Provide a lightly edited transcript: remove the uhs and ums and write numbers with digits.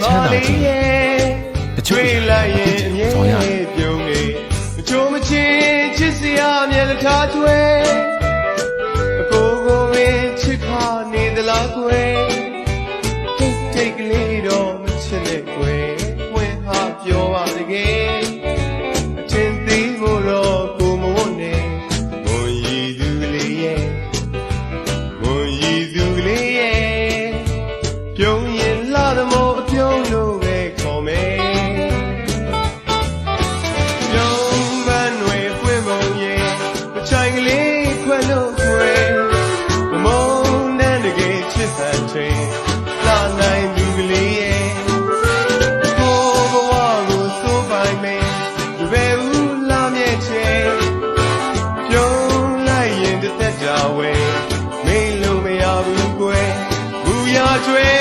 ချမ်းသာခြင်းတချို့လိုက်ရင်အမြဲပြုံးနေချိုးမချင်းချစ်စရာမျက်နှာထားကျွဲအကိုကိုမင်းချစ်ခါနေသလားကွယ်တိတ်ကလေးတော့မချစ်နဲ့ကွယ်ဝင်ဟာပြောပါတကယ်အချင်းသေးမို့တော့ကိုမဝတ်နဲ့ဝန်ရည်သူလေးရဲ့ဝန်ရည်သူလေးရဲ့ပြုံးရင်လာသမို့အပြုံးလို့ပဲခေါ်မယ်ပြုံးပန်းတွေပွင့်ပုံရဲ့မချိုင်ကလေးခွဲလို့ခွဲမမုန်းတဲ့တကယ်ချစ်စံချိန်လာနိုင်သူကလေးရဲ့ကိုဘဝကိုစိုးပိုင်မယ်ဒီပဲဦးလာမြဲချေပြုံးလိုက်ရင်တစ်သက်တာဝဲမင်းလို့မရဘူးကွယ်ဘူးရကျွဲ